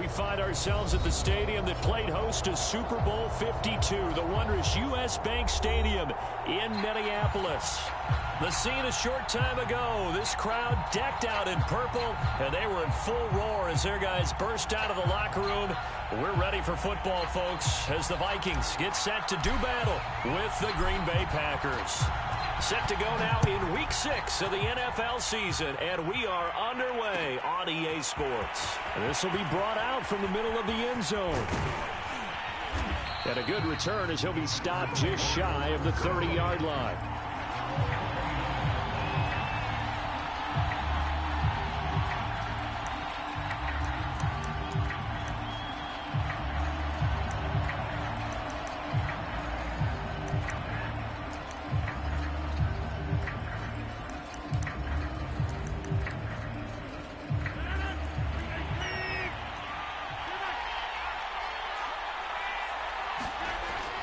find ourselves at the stadium that played host to Super Bowl 52, the wondrous U.S. Bank Stadium in Minneapolis. The scene a short time ago, this crowd decked out in purple, and they were in full roar as their guys burst out of the locker room. We're ready for football, folks, as the Vikings get set to do battle with the Green Bay Packers. Set to go now in Week 6 of the NFL season, and we are underway on EA Sports. This will be brought out from the middle of the end zone. And a good return as he'll be stopped just shy of the 30-yard line.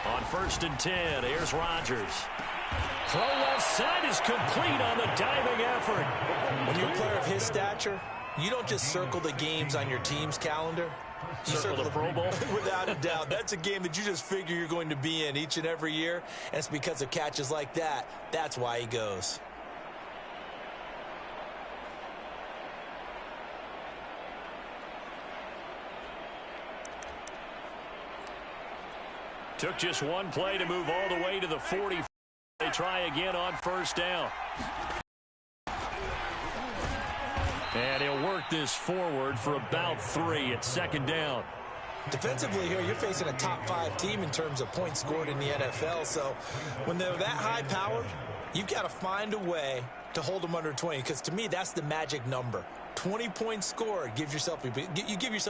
On 1st and 10, here's Rodgers. Throw left side is complete on the diving effort. When you're a player of his stature, you don't just circle the games on your team's calendar. You circle the Pro Bowl? Without a doubt. That's a game that you just figure you're going to be in each and every year. And it's because of catches like that. That's why he goes. Took just one play to move all the way to the 40. They try again on 1st down. And he'll work this forward for about 3 at 2nd down. Defensively here, you're facing a top 5 team in terms of points scored in the NFL. So when they're that high-powered, you've got to find a way to hold them under 20. Because to me, that's the magic number. 20 points scored, you give yourself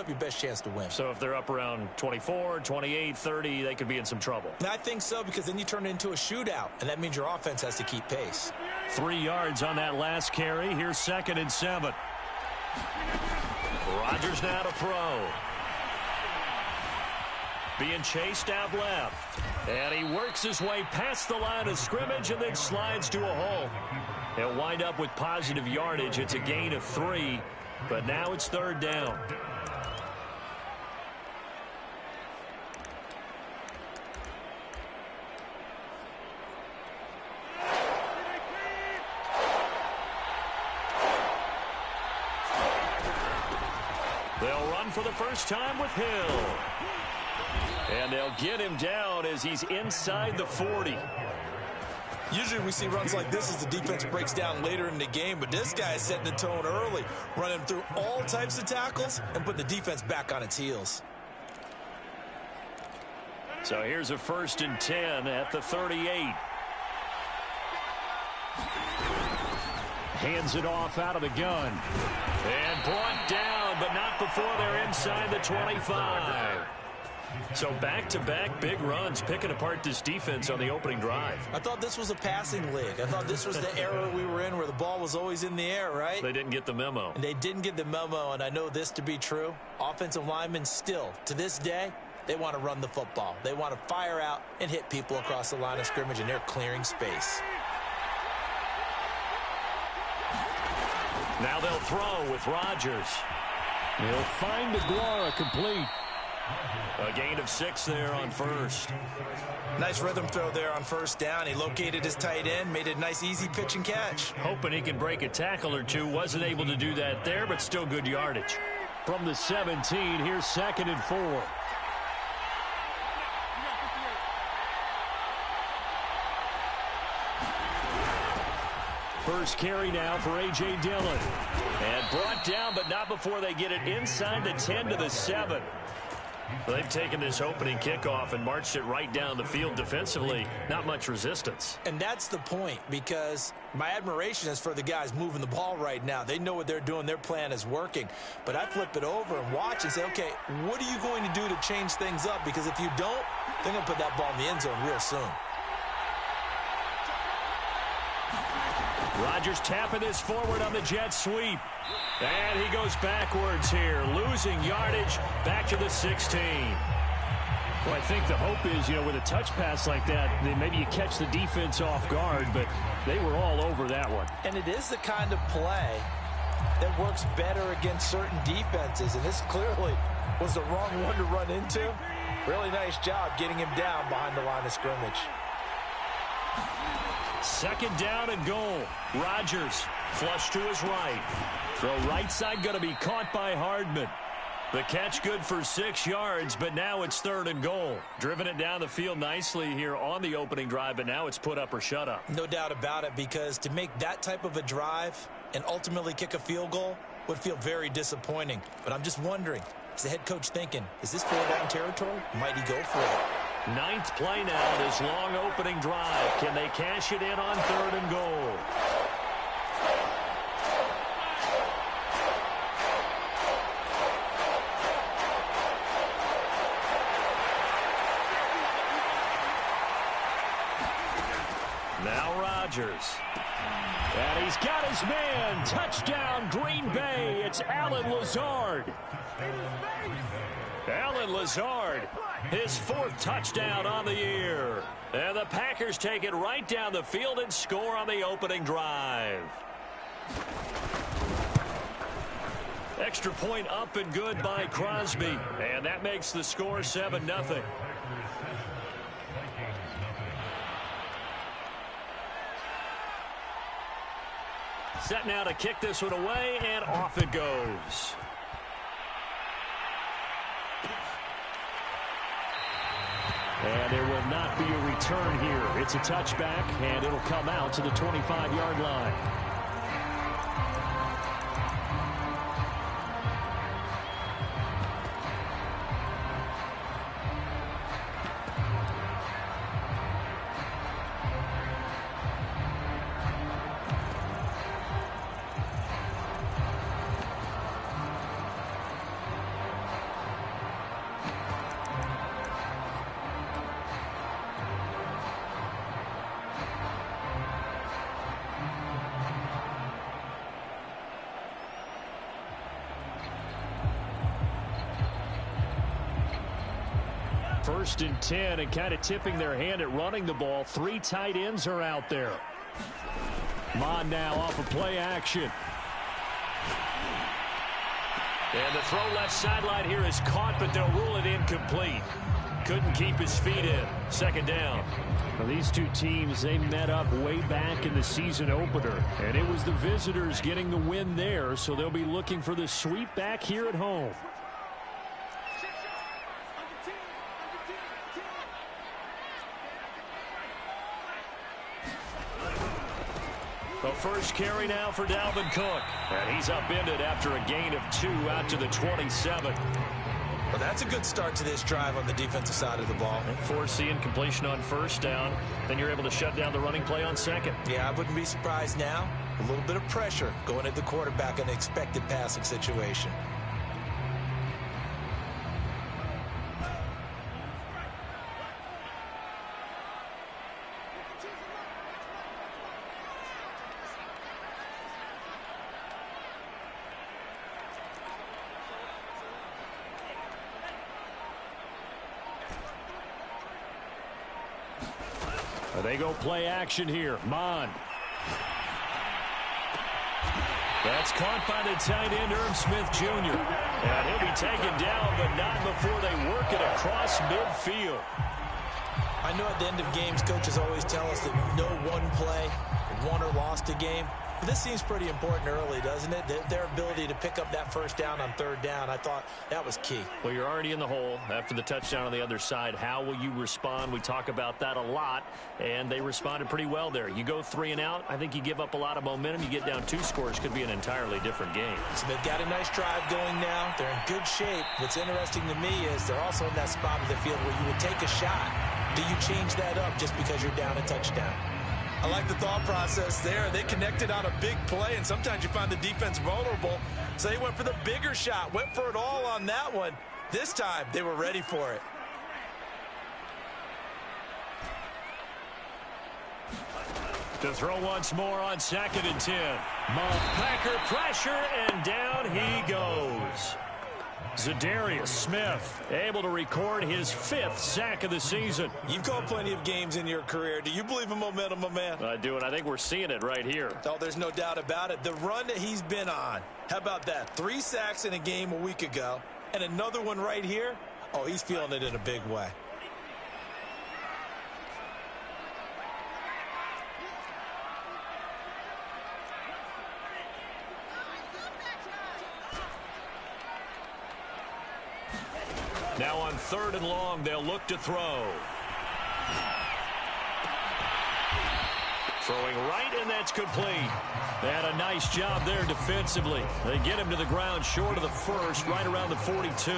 your best chance to win. So if they're up around 24, 28, 30, they could be in some trouble. And I think so, because then you turn it into a shootout, and that means your offense has to keep pace. 3 yards on that last carry. Here's 2nd and 7. Rodgers now to throw. Being chased out left. And he works his way past the line of scrimmage and then slides to a hole. He'll wind up with positive yardage. It's a gain of 3, but now it's 3rd down. They'll run for the first time with Hill. And they'll get him down as he's inside the 40. Usually we see runs like this as the defense breaks down later in the game, but this guy is setting the tone early, running through all types of tackles and putting the defense back on its heels. So here's a 1st and 10 at the 38. Hands it off out of the gun. And brought down, but not before they're inside the 25. So back-to-back big runs, picking apart this defense on the opening drive. I thought this was a passing league. I thought this was the era we were in where the ball was always in the air, right? They didn't get the memo. And they didn't get the memo, and I know this to be true. Offensive linemen still, to this day, they want to run the football. They want to fire out and hit people across the line of scrimmage, and they're clearing space. Now they'll throw with Rodgers. He'll find Aguara complete. A gain of 6 there on 1st. Nice rhythm throw there on 1st down. He located his tight end, made a nice easy pitch and catch. Hoping he can break a tackle or two. Wasn't able to do that there, but still good yardage. From the 17, here's 2nd and 4. First carry now for A.J. Dillon. And brought down, but not before they get it inside the 10 to the 7. They've taken this opening kickoff and marched it right down the field defensively. Not much resistance. And that's the point, because my admiration is for the guys moving the ball right now. They know what they're doing. Their plan is working. But I flip it over and watch and say, okay, what are you going to do to change things up? Because if you don't, they're going to put that ball in the end zone real soon. Rodgers tapping this forward on the jet sweep. And he goes backwards here, losing yardage back to the 16. Well, I think the hope is, with a touch pass like that, then maybe you catch the defense off guard, but they were all over that one. And it is the kind of play that works better against certain defenses, and this clearly was the wrong one to run into. Really nice job getting him down behind the line of scrimmage. Second down and goal. Rodgers flush to his right. Throw right side going to be caught by Hardman. The catch good for 6 yards, but now it's third and goal. Driven it down the field nicely here on the opening drive, but now it's put up or shut up. No doubt about it, because to make that type of a drive and ultimately kick a field goal would feel very disappointing. But I'm just wondering, is the head coach thinking, is this 4-down territory? Might he go for it? Ninth play now, this long opening drive. Can they cash it in on third and goal? Now Rodgers. And he's got his man. Touchdown, Green Bay. It's Allen Lazard. Allen Lazard, his 4th touchdown on the year. And the Packers take it right down the field and score on the opening drive. Extra point up and good by Crosby. And that makes the score 7-0. Set now to kick this one away, and off it goes. And there will not be a return here. It's a touchback, and it'll come out to the 25-yard line. First and 10, and kind of tipping their hand at running the ball. 3 tight ends are out there. Mon now off of play action. And the throw left sideline here is caught, but they'll rule it incomplete. Couldn't keep his feet in. Second down. Well, these two teams, they met up way back in the season opener, and it was the visitors getting the win there, so they'll be looking for the sweep back here at home. The first carry now for Dalvin Cook. And he's upended after a gain of 2 out to the 27. Well, that's a good start to this drive on the defensive side of the ball. Forcing completion on first down. Then you're able to shut down the running play on second. Yeah, I wouldn't be surprised now. A little bit of pressure going at the quarterback in an expected passing situation. They go play action here. Mon. That's caught by the tight end, Irv Smith Jr. And he'll be taken down, but not before they work it across midfield. I know at the end of games, coaches always tell us that no one play won or lost a game. But this seems pretty important early, doesn't it? Their ability to pick up that first down on third down, I thought that was key. Well, you're already in the hole after the touchdown on the other side. How will you respond? We talk about that a lot, and they responded pretty well there. You go 3 and out, I think you give up a lot of momentum. You get down 2 scores, could be an entirely different game. So they've got a nice drive going now. They're in good shape. What's interesting to me is they're also in that spot of the field where you would take a shot. Do you change that up just because you're down a touchdown? I like the thought process there. They connected on a big play, and sometimes you find the defense vulnerable. So they went for the bigger shot, went for it all on that one. This time, they were ready for it. To throw once more on 2nd and 10. Packer pressure, and down he goes. Zadarius Smith able to record his 5th sack of the season. You've called plenty of games in your career. Do you believe in momentum, my man? I do, and I think we're seeing it right here. Oh, there's no doubt about it. The run that he's been on, how about that? 3 sacks in a game a week ago, And another one right here. Oh, he's feeling it in a big way. Now on 3rd and long, they'll look to throw. Throwing right, and that's complete. They had a nice job there defensively. They get him to the ground short of the first, right around the 42.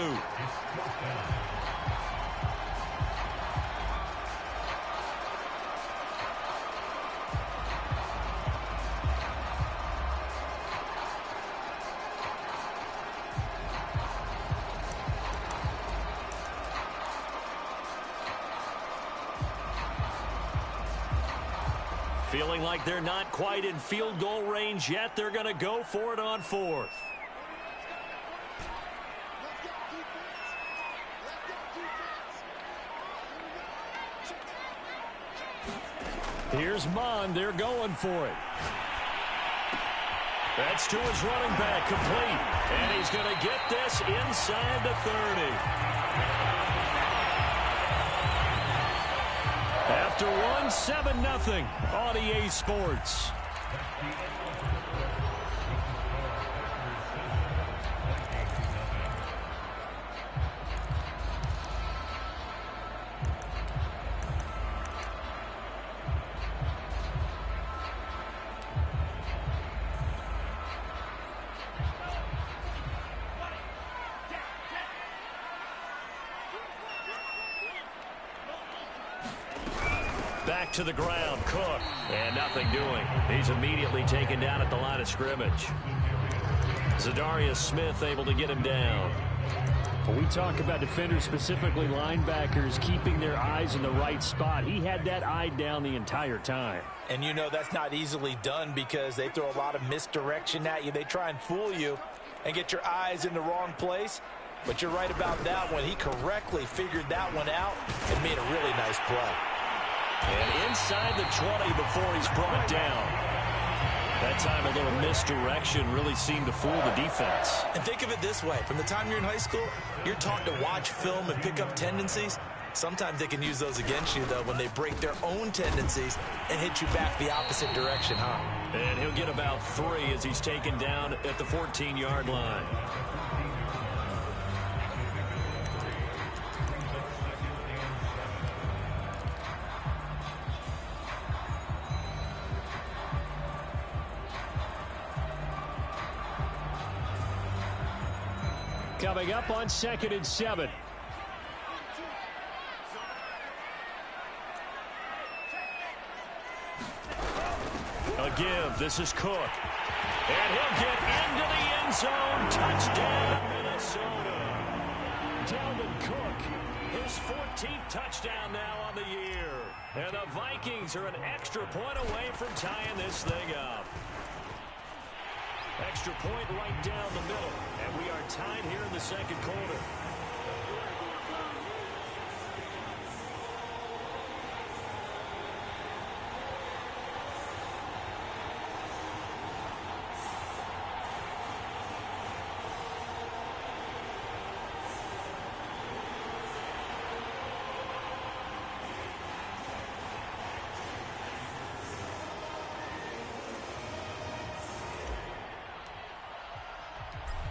Feeling like they're not quite in field goal range yet. They're going to go for it on 4th. Here's Mond. They're going for it. That's to his running back, complete. And he's going to get this inside the 30. After one, 7-0 on EA Sports. Back to the ground, Cook. And nothing doing. He's immediately taken down at the line of scrimmage. Zadarius Smith able to get him down. When we talk about defenders, specifically linebackers, keeping their eyes in the right spot, he had that eye down the entire time. And you know that's not easily done because they throw a lot of misdirection at you. They try and fool you and get your eyes in the wrong place. But you're right about that one. He correctly figured that one out and made a really nice play. And inside the 20 before he's brought down. That time a little misdirection really seemed to fool the defense. And think of it this way. From the time you're in high school, you're taught to watch film and pick up tendencies. Sometimes they can use those against you, though, when they break their own tendencies and hit you back the opposite direction, huh? And he'll get about 3 as he's taken down at the 14-yard line. Coming up on 2nd and 7. A give. This is Cook. And he'll get into the end zone. Touchdown, Minnesota. Dalvin Cook, his 14th touchdown now on the year. And the Vikings are an extra point away from tying this thing up. Extra point right down the middle. And we are tied here in the second quarter.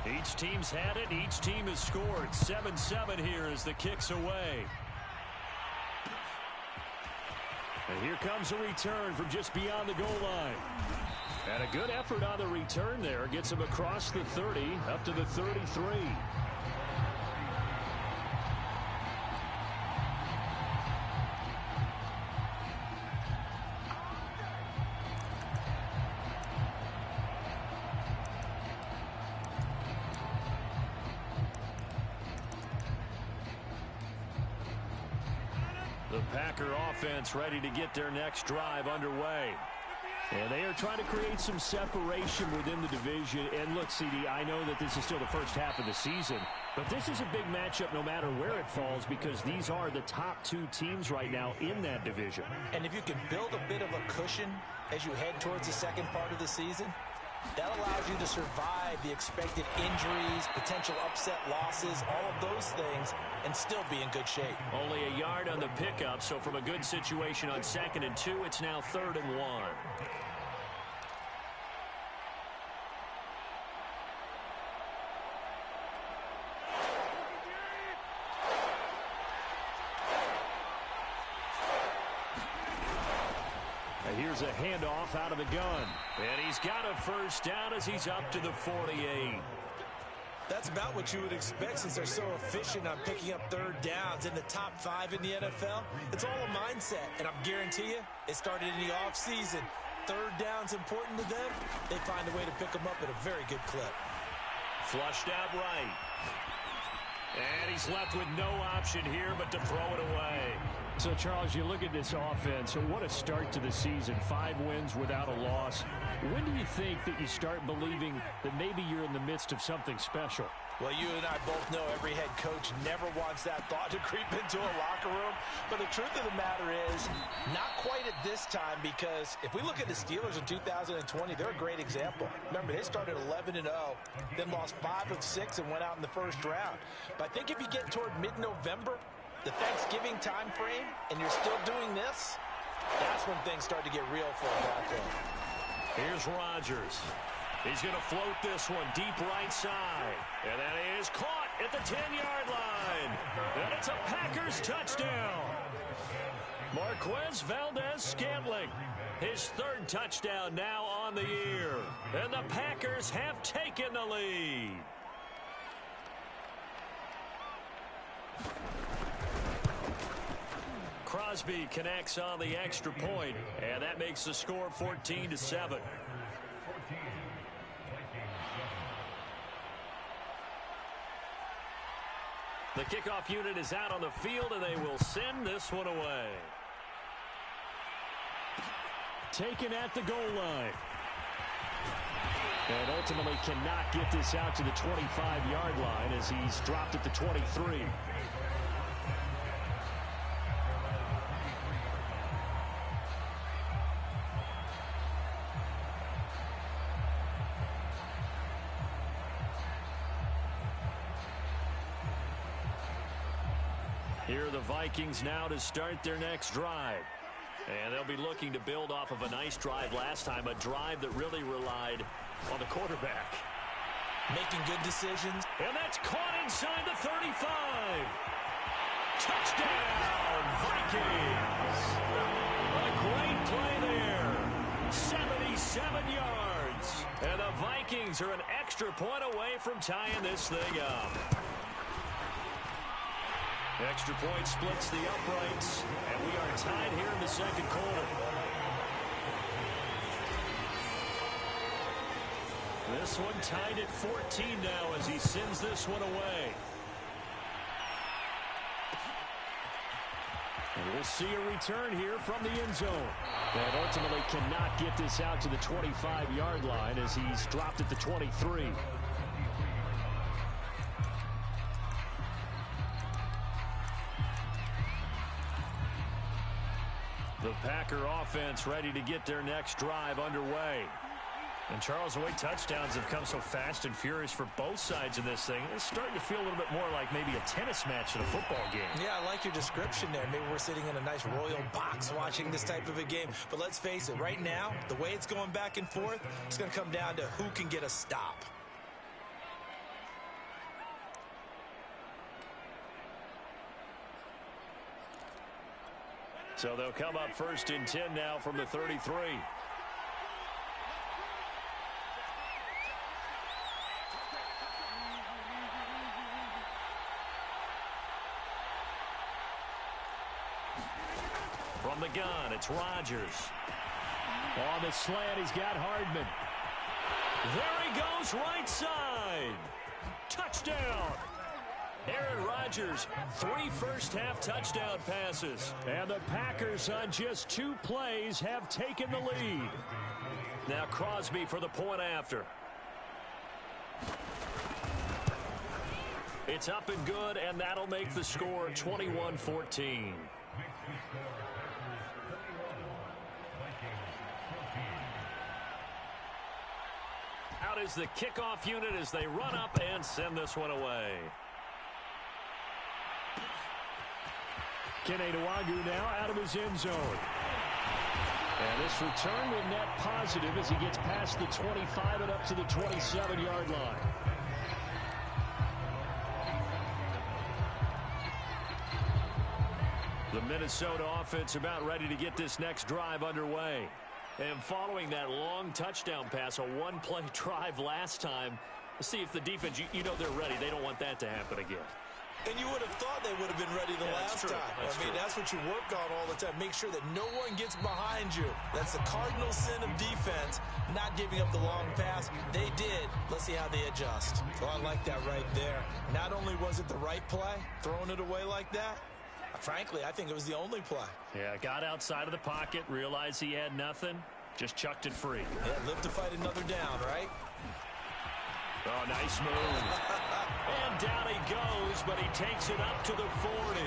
Each team's had it. Each team has scored. 7-7 here as the kick's away. And here comes a return from just beyond the goal line. And a good effort on the return there. Gets him across the 30, up to the 33. The Packer offense ready to get their next drive underway. And they are trying to create some separation within the division. And look, CD, I know that this is still the first half of the season, but this is a big matchup no matter where it falls because these are the top 2 teams right now in that division. And if you can build a bit of a cushion as you head towards the second part of the season, That allows you to survive the expected injuries, potential upset losses, all of those things, and still be in good shape. Only a yard on the pickup, so from a good situation on 2nd and 2, it's now 3rd and 1. Here's a handoff out of the gun. And he's got a first down as he's up to the 48. That's about what you would expect since they're so efficient on picking up 3rd downs in the top 5 in the NFL. It's all a mindset, and I guarantee you it started in the offseason. 3rd down's important to them. They find a way to pick them up at a very good clip. Flushed out right. And he's left with no option here but to throw it away. So, Charles, you look at this offense, what a start to the season. 5 wins without a loss. When do you think that you start believing that maybe you're in the midst of something special? Well, you and I both know every head coach never wants that thought to creep into a locker room. But the truth of the matter is, not quite at this time, because if we look at the Steelers in 2020, they're a great example. Remember, they started 11-0, then lost 5 of 6 and went out in the first round. But I think if you get toward mid-November, the Thanksgiving time frame, and you're still doing this, that's when things start to get real for them out there. Here's Rodgers. He's going to float this one deep right side. And that is caught at the 10-yard line. And it's a Packers touchdown. Marquez Valdez-Scantling, his 3rd touchdown now on the year. And the Packers have taken the lead. Crosby connects on the extra point, and that makes the score 14-7. The kickoff unit is out on the field, and they will send this one away. Taken at the goal line. And ultimately cannot get this out to the 25-yard line as he's dropped at the 23. Here are the Vikings now to start their next drive. And they'll be looking to build off of a nice drive last time, a drive that really relied on the quarterback. Making good decisions. And that's caught inside the 35. Touchdown, Vikings. A great play there. 77 yards. And the Vikings are an extra point away from tying this thing up. Extra point splits the uprights, and we are tied here in the 2nd quarter. This one tied at 14 now as he sends this one away. And we'll see a return here from the end zone. And ultimately cannot get this out to the 25-yard line as he's dropped at the 23. The Packer offense ready to get their next drive underway. And Charles, the way touchdowns have come so fast and furious for both sides in this thing, it's starting to feel a little bit more like maybe a tennis match in a football game. Yeah, I like your description there. Maybe we're sitting in a nice royal box watching this type of a game. But let's face it, right now, the way it's going back and forth, it's going to come down to who can get a stop. So they'll come up 1st and 10 now from the 33. From the gun, it's Rodgers. On the slant, he's got Hardman. There he goes, right side. Touchdown. Aaron Rodgers, 3 first-half touchdown passes. And the Packers on just 2 plays have taken the lead. Now Crosby for the point after. It's up and good, and that'll make the score 21-14. out is the kickoff unit as they run up and send this one away. Kene Nwangwu now out of his end zone. And this return will net positive as he gets past the 25 and up to the 27-yard line. The Minnesota offense about ready to get this next drive underway. And following that long touchdown pass, a one-play drive last time, let's see if the defense, you know they're ready. They don't want that to happen again. And you would have thought they would have been ready the last time. That's what you work on all the time. Make sure that no one gets behind you. That's the cardinal sin of defense, not giving up the long pass. They did. Let's see how they adjust. So I like that right there. Not only was it the right play, throwing it away like that, frankly, I think it was the only play. Yeah, got outside of the pocket, realized he had nothing, just chucked it free. Yeah, live to fight another down, right? Oh, nice move. And down he goes, but he takes it up to the 40.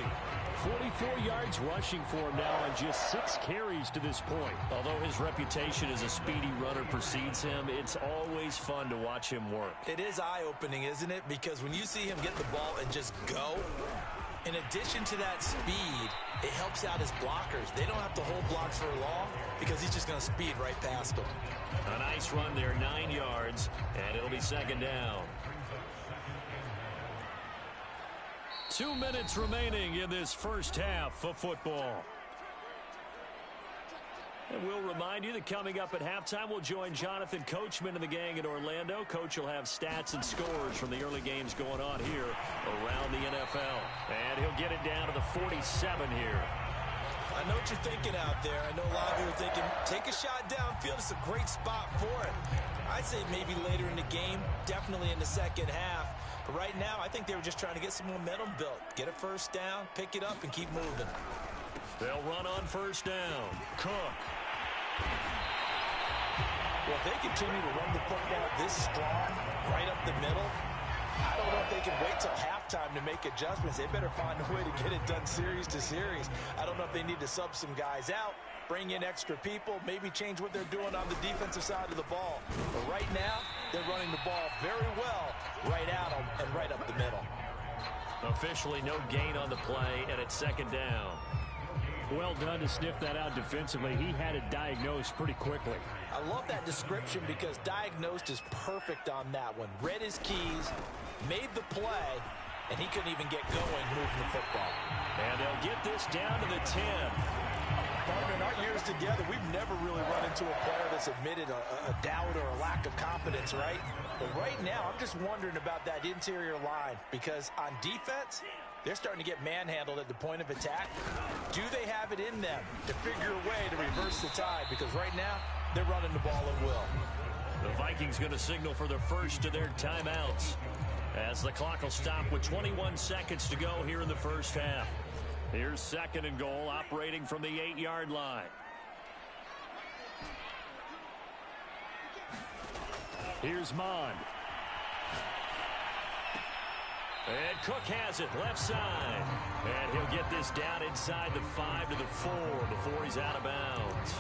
44 yards rushing for him now on just 6 carries to this point. Although his reputation as a speedy runner precedes him, it's always fun to watch him work. It is eye-opening, isn't it? Because when you see him get the ball and just go, in addition to that speed, it helps out his blockers. They don't have to hold blocks for long because he's just going to speed right past them. A nice run there, 9 yards, and it'll be second down. 2 minutes remaining in this first half of football. And we'll remind you that coming up at halftime, we'll join Jonathan Coachman and the gang in Orlando. Coach will have stats and scores from the early games going on here around the NFL. And he'll get it down to the 47 here. I know what you're thinking out there. I know a lot of you are thinking, take a shot downfield. It's a great spot for it. I'd say maybe later in the game, definitely in the second half. But right now, I think they were just trying to get some momentum built. Get a first down, pick it up, and keep moving. They'll run on first down. Cook. Well, if they continue to run the football this strong, right up the middle, I don't know if they can wait till halftime to make adjustments. They better find a way to get it done series to series. I don't know if they need to sub some guys out, bring in extra people, maybe change what they're doing on the defensive side of the ball. But right now, they're running the ball very well right at them and right up the middle. Officially no gain on the play, and it's second down. Well done to sniff that out defensively. He had it diagnosed pretty quickly. I love that description because diagnosed is perfect on that one. Read his keys, made the play, and he couldn't even get going moving the football. And they'll get this down to the 10. Partner, in our years together, we've never really run into a player that's admitted a doubt or a lack of confidence, right? But right now, I'm just wondering about that interior line because on defense, they're starting to get manhandled at the point of attack. Do they have it in them to figure a way to reverse the tide? Because right now, they're running the ball at will. The Vikings going to signal for the first of their timeouts as the clock will stop with 21 seconds to go here in the first half. Here's second and goal, operating from the 8-yard line. Here's Mond. And Cook has it, left side. And he'll get this down inside the 5 to the 4 before he's out of bounds.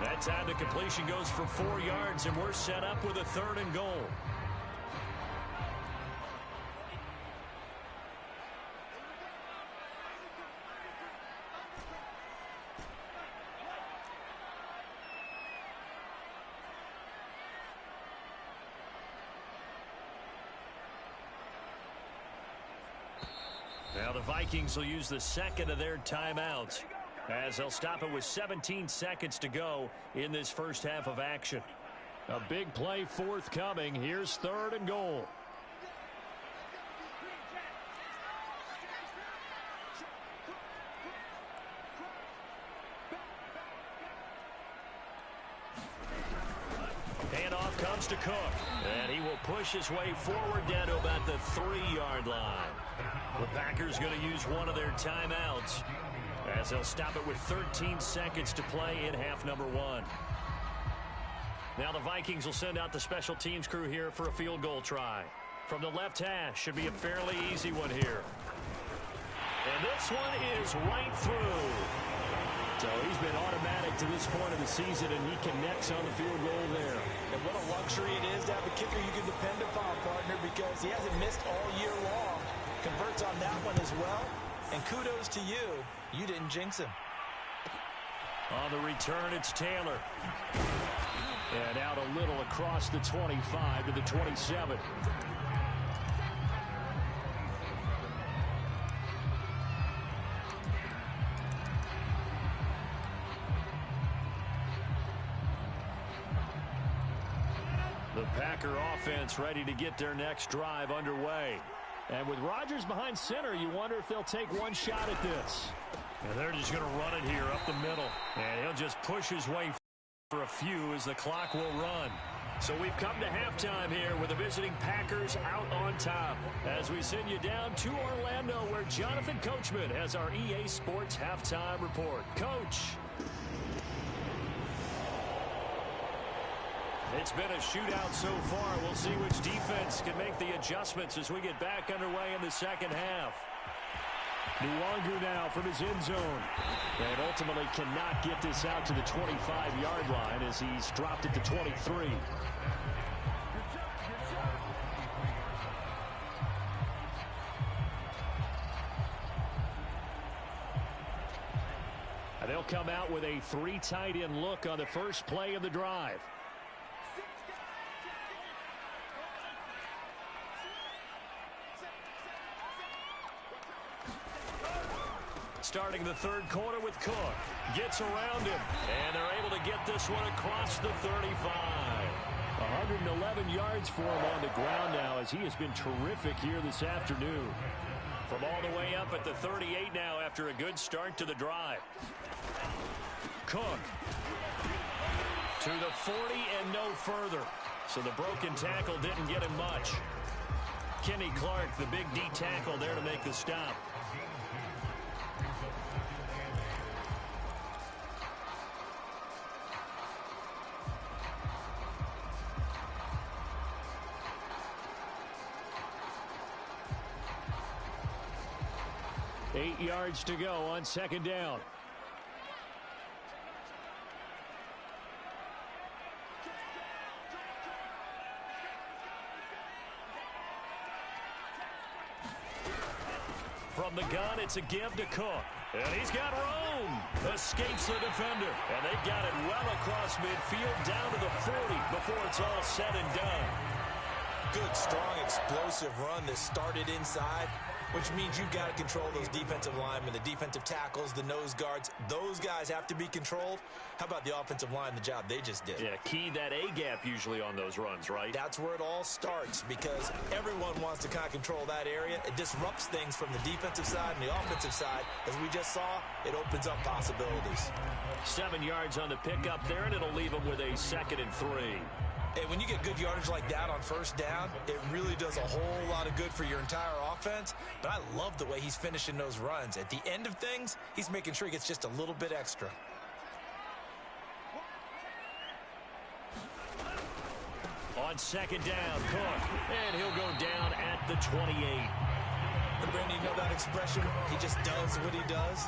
That time the completion goes for 4 yards, and we're set up with a third and goal. Now the Vikings will use the second of their timeouts as they'll stop it with 17 seconds to go in this first half of action. A big play forthcoming. Here's third and goal. Handoff comes to Cook, and he will push his way forward down to about the 3-yard line. The Packers going to use one of their timeouts as they'll stop it with 13 seconds to play in half number 1. Now the Vikings will send out the special teams crew here for a field goal try. From the left hash, should be a fairly easy one here. And this one is right through. So he's been automatic to this point of the season, and he connects on the field goal there. And what a luxury it is to have a kicker you can depend upon, partner, because he hasn't missed all year long. Converts on that one as well. And kudos to you. You didn't jinx him. On the return, it's Taylor. And out a little across the 25 to the 27. The Packer offense ready to get their next drive underway. And with Rodgers behind center, you wonder if they'll take one shot at this. And they're just going to run it here up the middle. And he'll just push his way for a few as the clock will run. So we've come to halftime here with the visiting Packers out on top. As we send you down to Orlando, where Jonathan Coachman has our EA Sports halftime report. Coach. It's been a shootout so far. We'll see which defense can make the adjustments as we get back underway in the second half. Nwangu now from his end zone. And ultimately cannot get this out to the 25-yard line as he's dropped it to 23. And they'll come out with a 3 tight end look on the first play of the drive. Starting the third quarter with Cook. Gets around him. And they're able to get this one across the 35. 111 yards for him on the ground now as he has been terrific here this afternoon. From all the way up at the 38 now after a good start to the drive. Cook. To the 40 and no further. So the broken tackle didn't get him much. Kenny Clark, the big D tackle there to make the stop. Eight yards to go on second down. From the gun, it's a give to Cook. And he's got room. Escapes the defender. And they've got it well across midfield down to the 40 before it's all said and done. Good, strong, explosive run that started inside, which means you've got to control those defensive linemen, the defensive tackles, the nose guards. Those guys have to be controlled. How about the offensive line, the job they just did? Yeah, key that A-gap usually on those runs, right? That's where it all starts because everyone wants to kind of control that area. It disrupts things from the defensive side and the offensive side. As we just saw, it opens up possibilities. 7 yards on the pickup there, and it'll leave them with a 2nd and 3. Hey, when you get good yardage like that on first down, it really does a whole lot of good for your entire offense. But I love the way he's finishing those runs. At the end of things, he's making sure he gets just a little bit extra. On second down, Cook. And he'll go down at the 28. And Brandon, you know that expression? He just does what he does.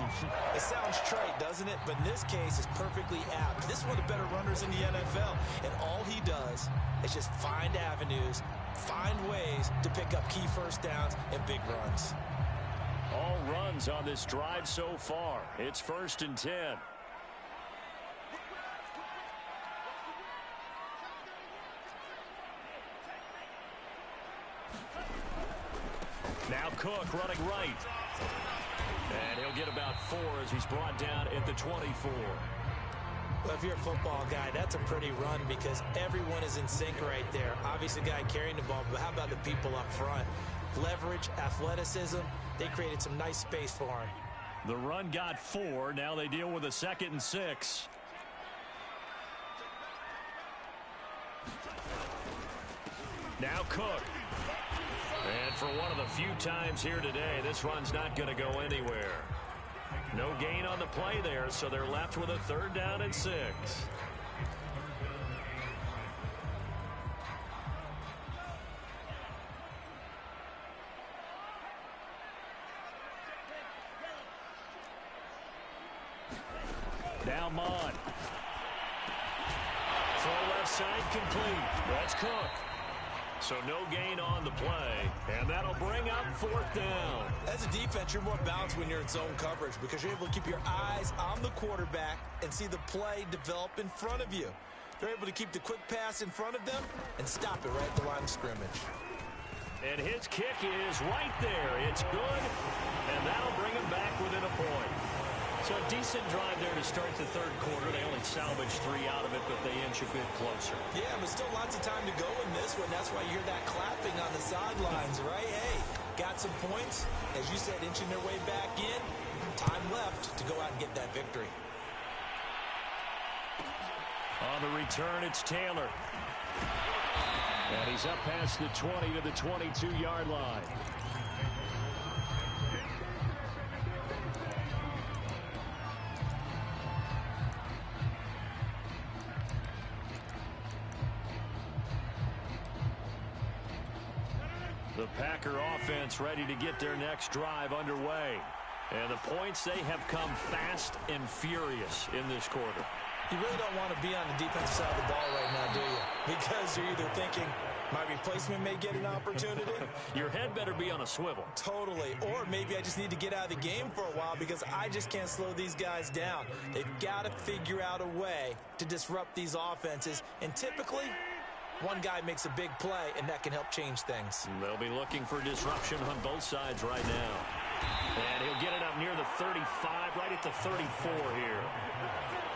It sounds trite, doesn't it? But in this case, it's perfectly apt. This is one of the better runners in the NFL. And all he does is just find avenues, find ways to pick up key first downs and big runs. All runs on this drive so far. It's 1st and 10. Now Cook running right. And he'll get about 4 as he's brought down at the 24. Well, if you're a football guy, that's a pretty run because everyone is in sync right there. Obviously, the guy carrying the ball, but how about the people up front? Leverage, athleticism, they created some nice space for him. The run got 4. Now they deal with a 2nd and 6. Now Cook. And for one of the few times here today, this run's not going to go anywhere. No gain on the play there, so they're left with a 3rd down and 6. Now Mond. Throw left side complete. That's Cook. So no gain on the play, and that'll bring up 4th down. As a defense, you're more balanced when you're in zone coverage because you're able to keep your eyes on the quarterback and see the play develop in front of you. They're able to keep the quick pass in front of them and stop it right at the line of scrimmage. And his kick is right there. It's good, and that'll bring him back within a point. So a decent drive there to start the third quarter. They only salvaged 3 out of it, but they inch a bit closer. Yeah, but still lots of time to go in this one. That's why you hear that clapping on the sidelines, right? Hey, got some points. As you said, inching their way back in. Time left to go out and get that victory. On the return, it's Taylor. And he's up past the 20 to the 22-yard line. The Packer offense ready to get their next drive underway. And the points, they have come fast and furious in this quarter. You really don't want to be on the defensive side of the ball right now, do you? Because you're either thinking, my replacement may get an opportunity. Your head better be on a swivel. Totally. Or maybe I just need to get out of the game for a while because I just can't slow these guys down. They've got to figure out a way to disrupt these offenses. And typically, one guy makes a big play, and that can help change things. They'll be looking for disruption on both sides right now. And he'll get it up near the 35, right at the 34 here.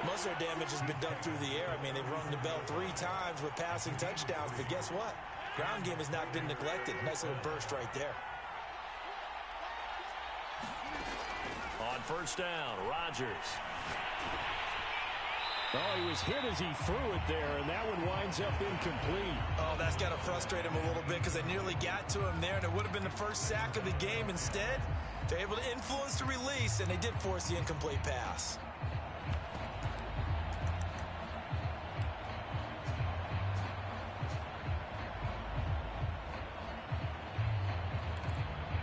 Most of their damage has been done through the air. I mean, they've rung the bell 3 times with passing touchdowns, but guess what? Ground game has not been neglected. Nice little burst right there. On first down, Rodgers. Oh, he was hit as he threw it there, and that one winds up incomplete. Oh, that's got to frustrate him a little bit because they nearly got to him there, and it would have been the first sack of the game. Instead, they're able to influence the release, and they did force the incomplete pass.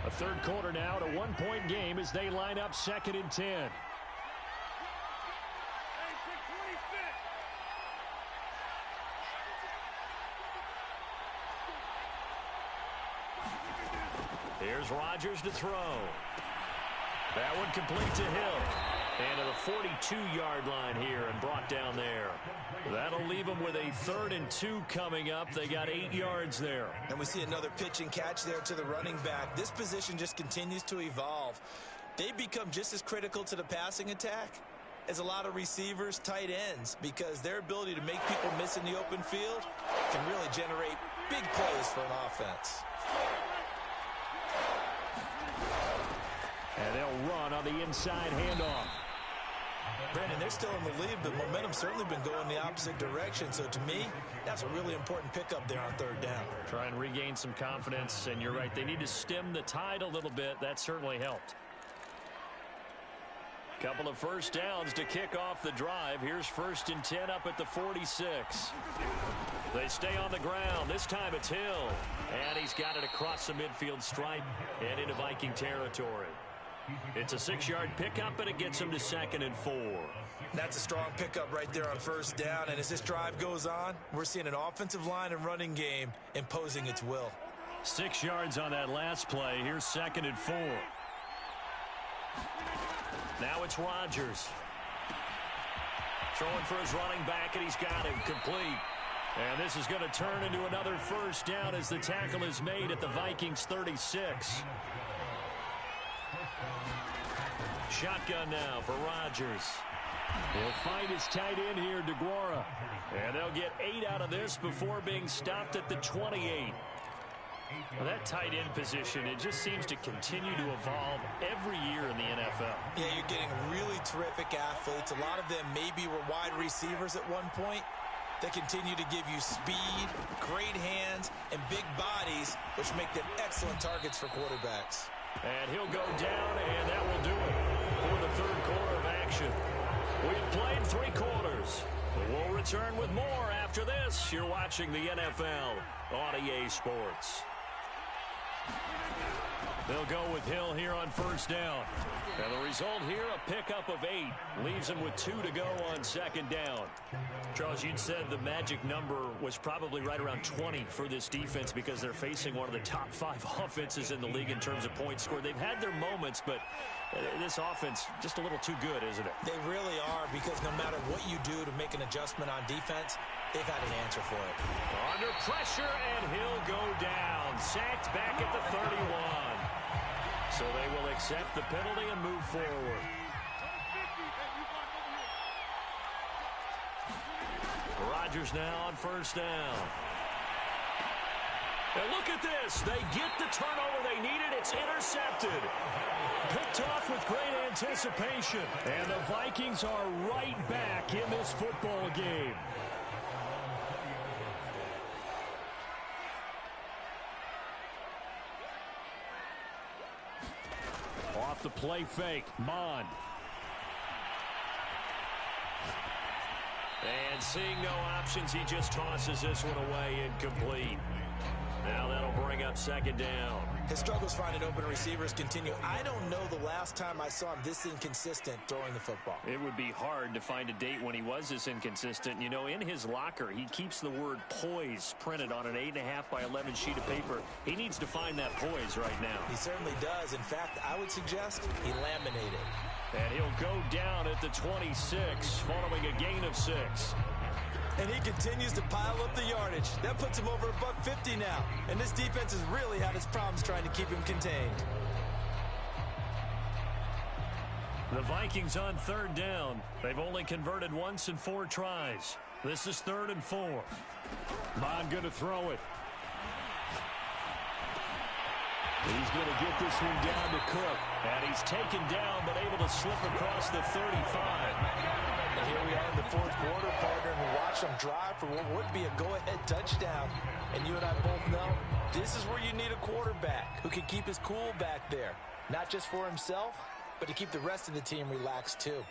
A third quarter now, at a 1-point game as they line up 2nd and 10. Here's Rodgers to throw. That one complete to Hill. And to the 42-yard line here and brought down there. That'll leave them with a 3rd and 2 coming up. They got 8 yards there. And we see another pitch and catch there to the running back. This position just continues to evolve. They become just as critical to the passing attack as a lot of receivers, tight ends, because their ability to make people miss in the open field can really generate big plays for an offense. And they'll run on the inside handoff. Brandon, they're still in the lead, but momentum's certainly been going the opposite direction. So to me, that's a really important pickup there on 3rd down. Try and regain some confidence, and you're right. They need to stem the tide a little bit. That certainly helped. Couple of first downs to kick off the drive. Here's 1st and 10 up at the 46. They stay on the ground. This time it's Hill. And he's got it across the midfield stripe and into Viking territory. It's a 6-yard pickup, and it gets him to 2nd and 4. That's a strong pickup right there on 1st down. And as this drive goes on, we're seeing an offensive line and running game imposing its will. 6 yards on that last play. Here's 2nd and 4. Now it's Rodgers. Throwing for his running back, and he's got him complete. And this is going to turn into another first down as the tackle is made at the Vikings 36. Shotgun now for Rodgers. He'll find his tight end here, DeGuara. And they'll get 8 out of this before being stopped at the 28. Well, that tight end position, it just seems to continue to evolve every year in the NFL. Yeah, you're getting really terrific athletes. A lot of them maybe were wide receivers at one point. They continue to give you speed, great hands, and big bodies, which make them excellent targets for quarterbacks. And he'll go down, and that will do it for the third quarter of action. We've played 3 quarters. We'll return with more after this. You're watching the NFL on EA Sports. They'll go with Hill here on first down. And the result here, a pickup of 8. Leaves him with 2 to go on second down. Charles, you said the magic number was probably right around 20 for this defense because they're facing one of the top 5 offenses in the league in terms of points scored. They've had their moments, but this offense just a little too good, isn't it? They really are, because no matter what you do to make an adjustment on defense, they've had an answer for it. Under pressure, and he'll go down. Sacked back at the 31. So they will accept the penalty and move forward. Rodgers now on first down. And look at this. They get the turnover they needed. It's intercepted. Picked off with great anticipation. And the Vikings are right back in this football game. Off the play fake, Mon. And seeing no options, he just tosses this one away, incomplete. Now that'll bring up second down. His struggles finding open receivers continue. I don't know the last time I saw him this inconsistent throwing the football. It would be hard to find a date when he was this inconsistent. You know, in his locker, he keeps the word poise printed on an 8.5 by 11 sheet of paper. He needs to find that poise right now. He certainly does. In fact, I would suggest he laminated. And he'll go down at the 26, following a gain of 6. And he continues to pile up the yardage. That puts him over $150 now. And this defense has really had its problems trying to keep him contained. The Vikings on third down. They've only converted once in 4 tries. This is 3rd and 4. Mon going to throw it. He's going to get this one down to Cook. And he's taken down, but able to slip across the 35. And here we are in the 4th quarter, partner, and we watch them drive for what would be a go-ahead touchdown. And you and I both know this is where you need a quarterback who can keep his cool back there. Not just for himself, but to keep the rest of the team relaxed too.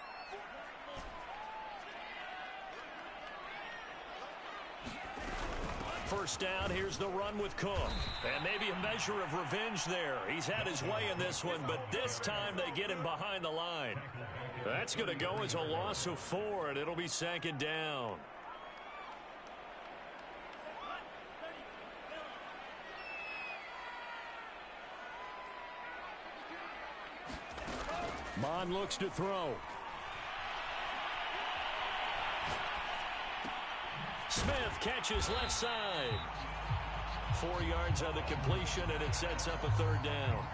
First down, here's the run with Cook. And maybe a measure of revenge there. He's had his way in this one, but this time they get him behind the line. That's going to go as a loss of 4, and it'll be second down. Mon looks to throw. Smith catches left side. 4 yards on the completion, and it sets up a 3rd down.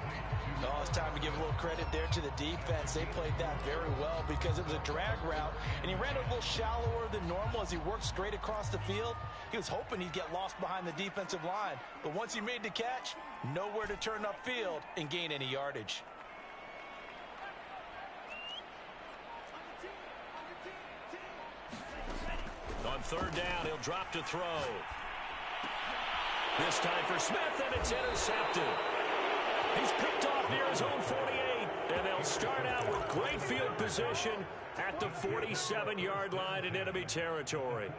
Oh, it's time to give a little credit there to the defense. They played that very well because it was a drag route, and he ran a little shallower than normal as he worked straight across the field. He was hoping he'd get lost behind the defensive line, but once he made the catch, nowhere to turn upfield and gain any yardage. On 3rd down, he'll drop to throw. This time for Smith, and it's intercepted. He's picked off near his own 48, and they'll start out with great field position at the 47-yard line in enemy territory.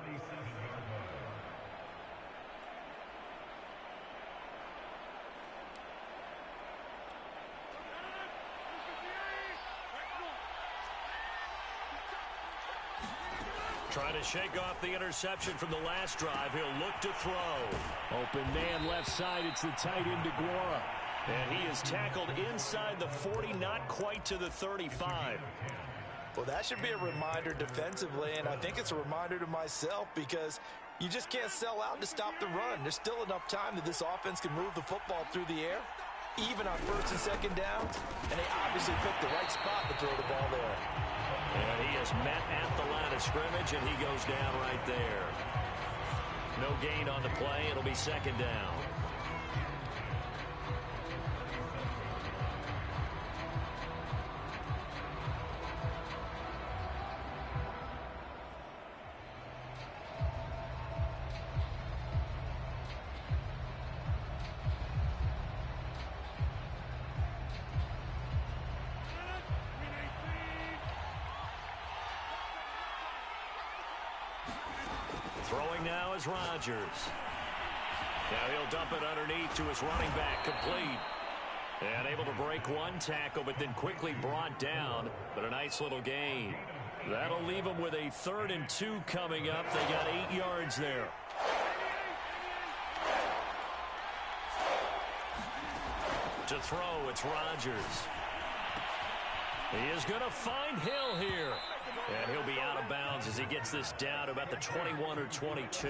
Trying to shake off the interception from the last drive. He'll look to throw. Open man left side. It's the tight end, DeGuara. And he is tackled inside the 40, not quite to the 35. Well, that should be a reminder defensively, and I think it's a reminder to myself because you just can't sell out to stop the run. There's still enough time that this offense can move the football through the air, even on 1st and 2nd downs, and they obviously picked the right spot to throw the ball there. And he is met at the line of scrimmage, and he goes down right there. No gain on the play. It'll be 2nd down. Throwing now is Rodgers. Now he'll dump it underneath to his running back, complete. And able to break one tackle, but then quickly brought down. But a nice little gain. That'll leave them with a 3rd and 2 coming up. They got 8 yards there. To throw, it's Rodgers. He is going to find Hill here. And he'll be out of bounds as he gets this down to about the 21 or 22.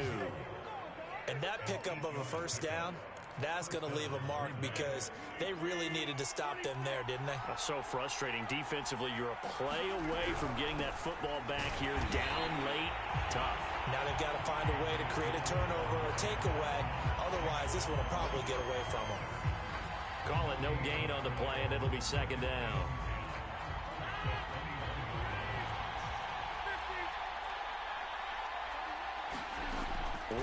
And that pickup of a first down, that's going to leave a mark because they really needed to stop them there, didn't they? That's so frustrating. Defensively, you're a play away from getting that football back here. Down late, tough. Now they've got to find a way to create a turnover or takeaway. Otherwise, this one will probably get away from them. Call it no gain on the play, and it'll be 2nd down.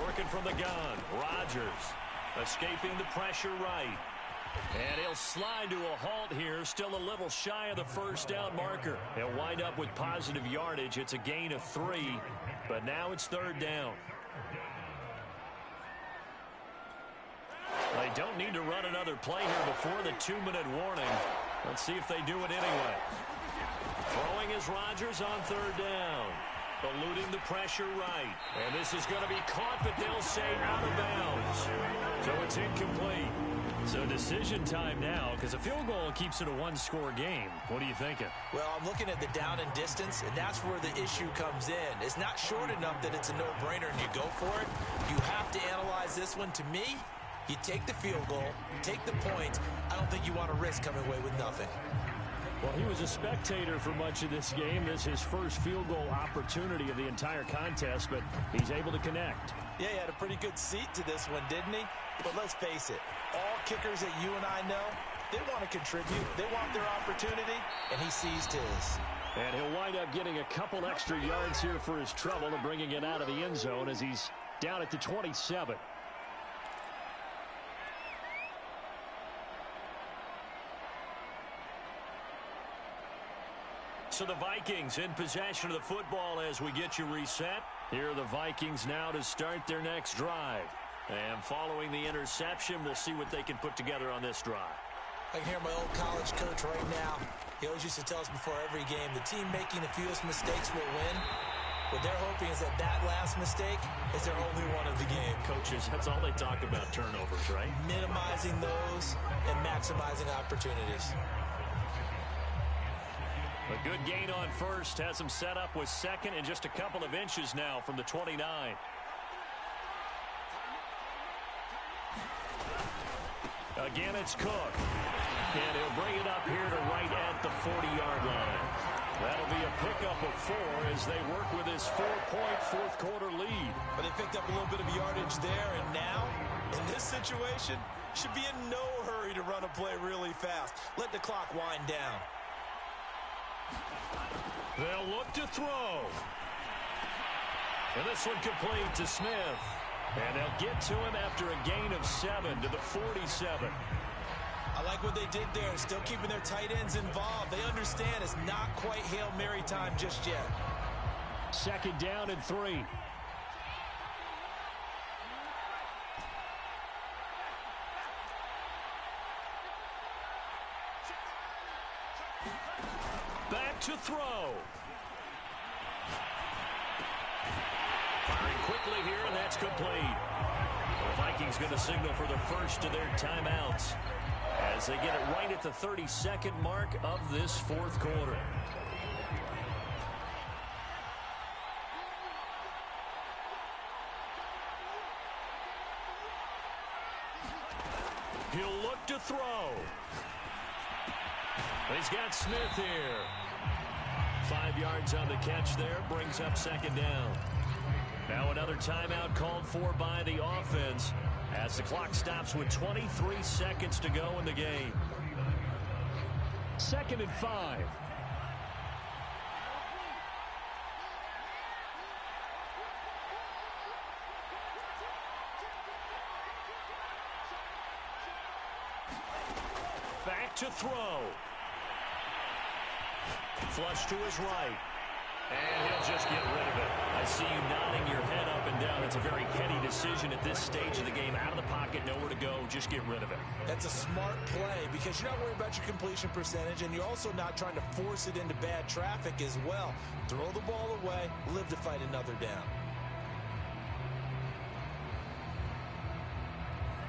Working from the gun, Rodgers escaping the pressure right. And he'll slide to a halt here, still a little shy of the first down marker. He'll wind up with positive yardage. It's a gain of 3, but now it's 3rd down. They don't need to run another play here before the 2-minute warning. Let's see if they do it anyway. Throwing is Rodgers on 3rd down. Eluding the pressure right. And this is going to be caught, but they'll say out of bounds. So it's incomplete. So decision time now, because a field goal keeps it a 1-score game. What are you thinking? Well, I'm looking at the down and distance, and that's where the issue comes in. It's not short enough that it's a no-brainer and you go for it. You have to analyze this one. To me, you take the field goal, take the point. I don't think you want to risk coming away with nothing. Well, he was a spectator for much of this game. This is his first field goal opportunity of the entire contest, but he's able to connect. Yeah, he had a pretty good seat to this one, didn't he? But let's face it, all kickers that you and I know, they want to contribute. They want their opportunity, and he seized his. And he'll wind up getting a couple extra yards here for his trouble and bringing it out of the end zone as he's down at the 27. So the Vikings in possession of the football as we get you reset. Here are the Vikings now to start their next drive. And following the interception, we'll see what they can put together on this drive. I can hear my old college coach right now. He always used to tell us before every game, the team making the fewest mistakes will win. What they're hoping is that that last mistake is their only one of the game. Coaches, that's all they talk about, turnovers, right? Minimizing those and maximizing opportunities. A good gain on first has him set up with 2nd and just a couple of inches now from the 29. Again, it's Cook. And he'll bring it up here to right at the 40-yard line. That'll be a pickup of 4 as they work with his 4-point fourth-quarter lead. But they picked up a little bit of yardage there, and now, in this situation, should be in no hurry to run a play really fast. Let the clock wind down. They'll look to throw. And this one complete to Smith. And they'll get to him after a gain of 7 to the 47. I like what they did there, still keeping their tight ends involved. They understand it's not quite Hail Mary time just yet. 2nd down and 3. Back to throw. Firing quickly here, and that's complete. The Vikings going to signal for the first of their timeouts as they get it right at the 32nd mark of this 4th quarter. He'll look to throw. He's got Smith here. 5 yards on the catch there, brings up 2nd down. Now another timeout called for by the offense as the clock stops with 23 seconds to go in the game. 2nd and 5. Back to throw. Flush to his right. And he'll just get rid of it. I see you nodding your head up and down. It's a very heady decision at this stage of the game. Out of the pocket, nowhere to go. Just get rid of it. That's a smart play because you're not worried about your completion percentage, and you're also not trying to force it into bad traffic as well. Throw the ball away, live to fight another down.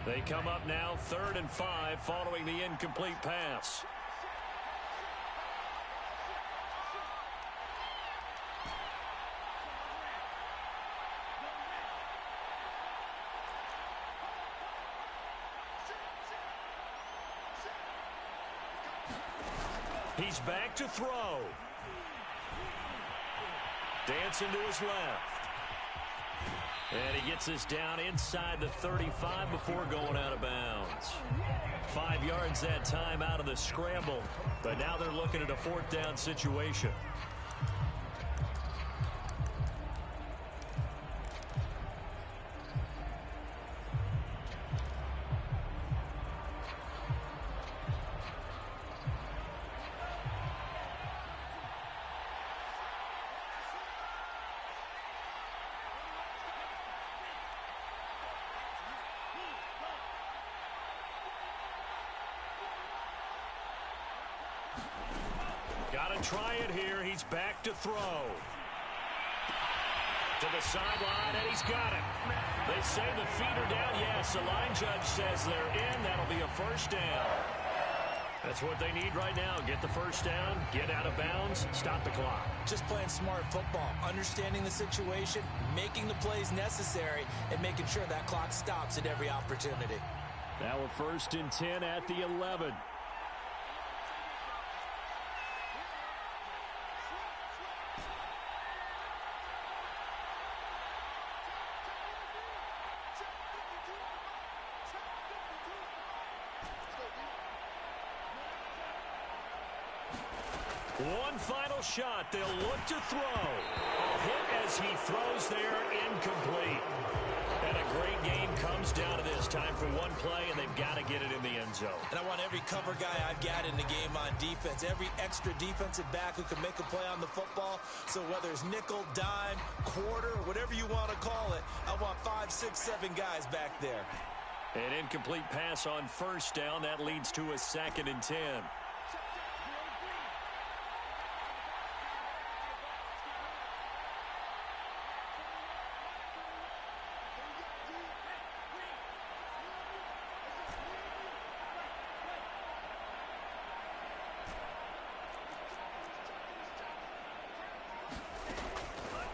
They come up now 3rd and 5 following the incomplete pass. He's back to throw. Dancing to his left. And he gets this down inside the 35 before going out of bounds. 5 yards that time out of the scramble. But now they're looking at a 4th down situation. Got to try it here. He's back to throw. To the sideline, and he's got it. They say the feet are down. Yes, the line judge says they're in. That'll be a 1st down. That's what they need right now. Get the 1st down, get out of bounds, stop the clock. Just playing smart football, understanding the situation, making the plays necessary, and making sure that clock stops at every opportunity. Now a 1st and 10 at the 11. One final shot. They'll look to throw. A hit as he throws there, incomplete. And a great game comes down to this. Time for one play, and they've got to get it in the end zone. And I want every cover guy I've got in the game on defense, every extra defensive back who can make a play on the football. So whether it's nickel, dime, quarter, whatever you want to call it, I want 5, 6, 7 guys back there. An incomplete pass on 1st down. That leads to a 2nd and 10.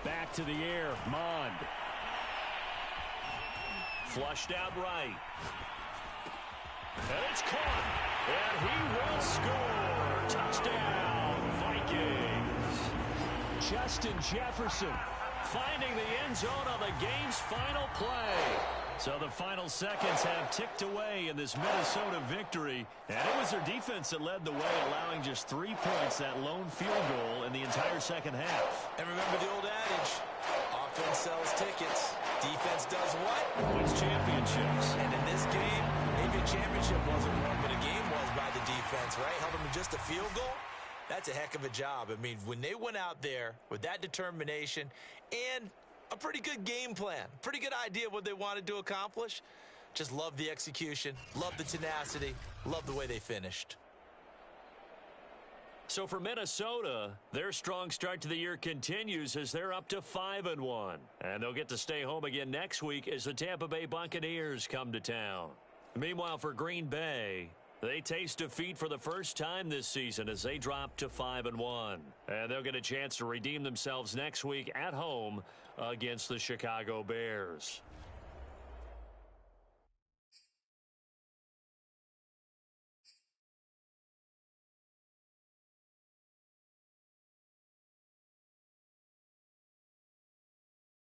Back to the air, Mond. Flushed out right. And it's caught. And he will score. Touchdown, Vikings. Justin Jefferson finding the end zone on the game's final play. So the final seconds have ticked away in this Minnesota victory. And it was their defense that led the way, allowing just 3 points, that lone field goal in the entire second half. And remember the old adage, offense sells tickets. Defense does what? Wins championships. And in this game, maybe a championship wasn't won, but a game was by the defense, right? Held them to just a field goal. That's a heck of a job. I mean, when they went out there with that determination and a pretty good game plan, pretty good idea what they wanted to accomplish, just love the execution, love the tenacity, love the way they finished. So for Minnesota, their strong start to the year continues as they're up to 5-1. And they'll get to stay home again next week as the Tampa Bay Buccaneers come to town. Meanwhile, for Green Bay, they taste defeat for the first time this season as they drop to 5-1. And they'll get a chance to redeem themselves next week at home against the Chicago Bears.